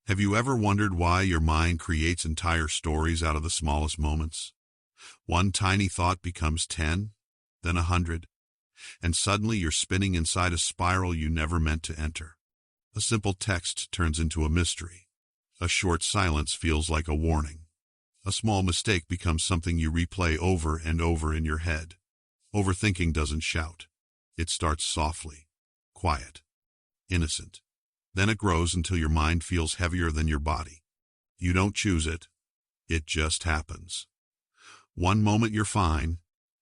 Have you ever wondered why your mind creates entire stories out of the smallest moments? One tiny thought becomes 10, then 100, and suddenly you're spinning inside a spiral you never meant to enter. A simple text turns into a mystery. A short silence feels like a warning. A small mistake becomes something you replay over and over in your head. Overthinking doesn't shout. It starts softly, quiet, innocent. Then it grows until your mind feels heavier than your body. You don't choose it. It just happens. One moment you're fine,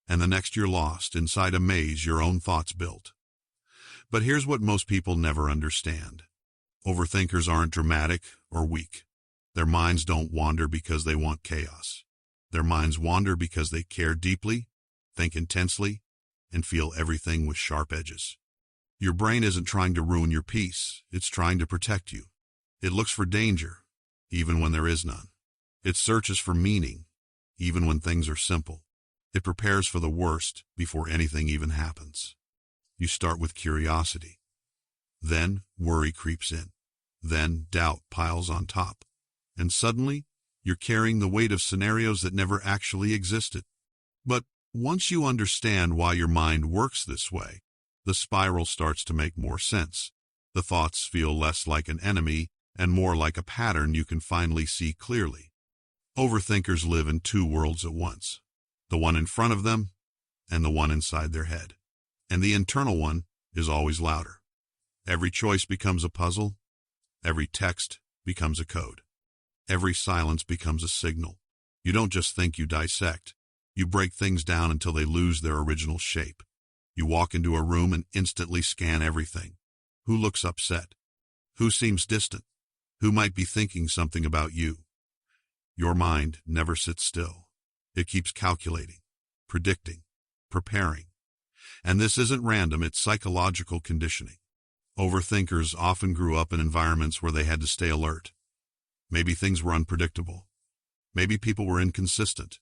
and the next you're lost inside a maze your own thoughts built. But here's what most people never understand. Overthinkers aren't dramatic or weak. Their minds don't wander because they want chaos. Their minds wander because they care deeply, think intensely, and feel everything with sharp edges. Your brain isn't trying to ruin your peace, it's trying to protect you. It looks for danger, even when there is none. It searches for meaning, even when things are simple. It prepares for the worst before anything even happens. You start with curiosity. Then worry creeps in. Then doubt piles on top. And suddenly, you're carrying the weight of scenarios that never actually existed. But once you understand why your mind works this way, the spiral starts to make more sense. The thoughts feel less like an enemy and more like a pattern you can finally see clearly. Overthinkers live in two worlds at once. The one in front of them and the one inside their head. And the internal one is always louder. Every choice becomes a puzzle. Every text becomes a code. Every silence becomes a signal. You don't just think, you dissect. You break things down until they lose their original shape. You walk into a room and instantly scan everything. Who looks upset? Who seems distant? Who might be thinking something about you? Your mind never sits still. It keeps calculating, predicting, preparing. And this isn't random, it's psychological conditioning. Overthinkers often grew up in environments where they had to stay alert. Maybe things were unpredictable. Maybe people were inconsistent.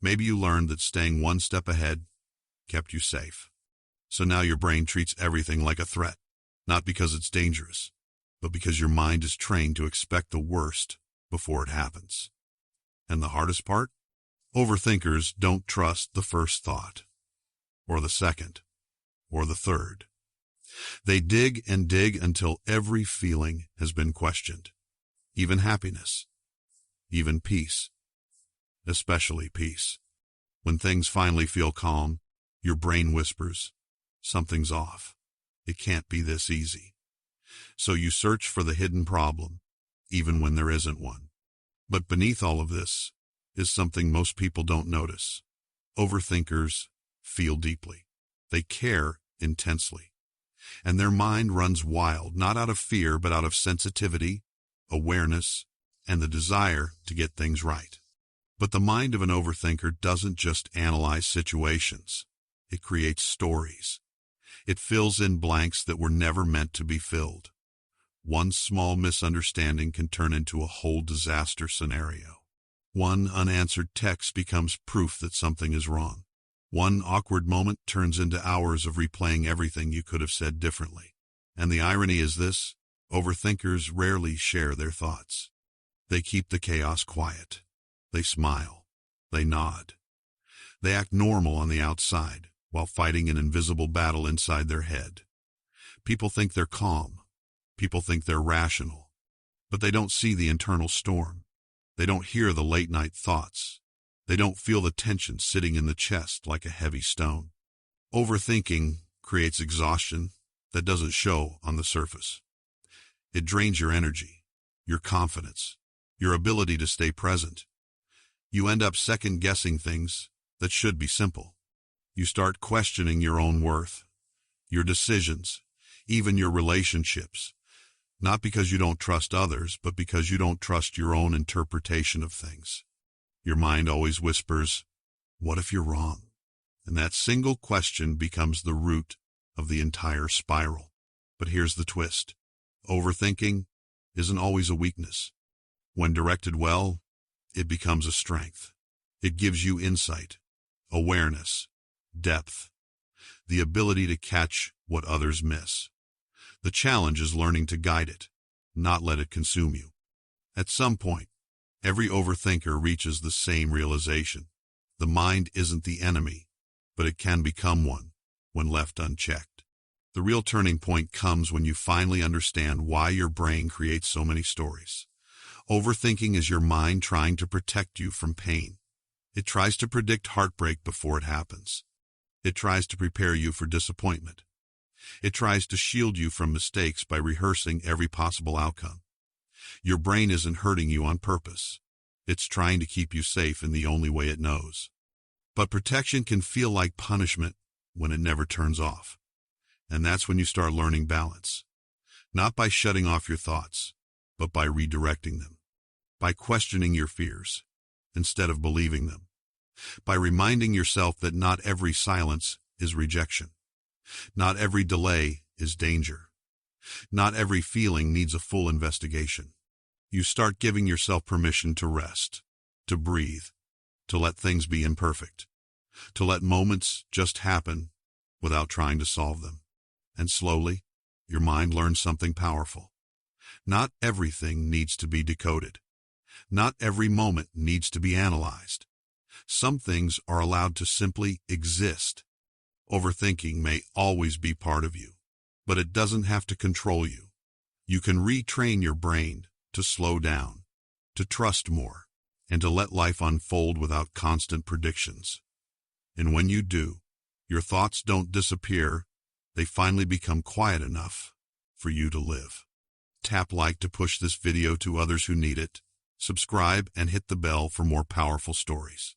Maybe you learned that staying one step ahead kept you safe. So now your brain treats everything like a threat, not because it's dangerous, but because your mind is trained to expect the worst before it happens. And the hardest part? Overthinkers don't trust the first thought, or the second, or the third. They dig and dig until every feeling has been questioned, even happiness, even peace, especially peace. When things finally feel calm, your brain whispers, something's off. It can't be this easy. So you search for the hidden problem, even when there isn't one. But beneath all of this is something most people don't notice. Overthinkers feel deeply. They care intensely. And their mind runs wild, not out of fear, but out of sensitivity, awareness, and the desire to get things right. But the mind of an overthinker doesn't just analyze situations. It creates stories. It fills in blanks that were never meant to be filled. One small misunderstanding can turn into a whole disaster scenario. One unanswered text becomes proof that something is wrong. One awkward moment turns into hours of replaying everything you could have said differently. And the irony is this: overthinkers rarely share their thoughts. They keep the chaos quiet. They smile. They nod. They act normal on the outside, while fighting an invisible battle inside their head. People think they're calm. People think they're rational. But they don't see the internal storm. They don't hear the late-night thoughts. They don't feel the tension sitting in the chest like a heavy stone. Overthinking creates exhaustion that doesn't show on the surface. It drains your energy, your confidence, your ability to stay present. You end up second-guessing things that should be simple. You start questioning your own worth, your decisions, even your relationships, not because you don't trust others, but because you don't trust your own interpretation of things. Your mind always whispers, "What if you're wrong?" And that single question becomes the root of the entire spiral. But here's the twist. Overthinking isn't always a weakness. When directed well, it becomes a strength. It gives you insight, awareness, depth, the ability to catch what others miss. The challenge is learning to guide it, not let it consume you. At some point, every overthinker reaches the same realization. The mind isn't the enemy, but it can become one when left unchecked. The real turning point comes when you finally understand why your brain creates so many stories. Overthinking is your mind trying to protect you from pain. It tries to predict heartbreak before it happens. It tries to prepare you for disappointment. It tries to shield you from mistakes by rehearsing every possible outcome. Your brain isn't hurting you on purpose. It's trying to keep you safe in the only way it knows. But protection can feel like punishment when it never turns off. And that's when you start learning balance. Not by shutting off your thoughts, but by redirecting them. By questioning your fears instead of believing them. By reminding yourself that not every silence is rejection. Not every delay is danger. Not every feeling needs a full investigation. You start giving yourself permission to rest, to breathe, to let things be imperfect, to let moments just happen without trying to solve them. And slowly, your mind learns something powerful. Not everything needs to be decoded. Not every moment needs to be analyzed. Some things are allowed to simply exist. Overthinking may always be part of you, but it doesn't have to control you. You can retrain your brain to slow down, to trust more, and to let life unfold without constant predictions. And when you do, your thoughts don't disappear. They finally become quiet enough for you to live. Tap like to push this video to others who need it. Subscribe and hit the bell for more powerful stories.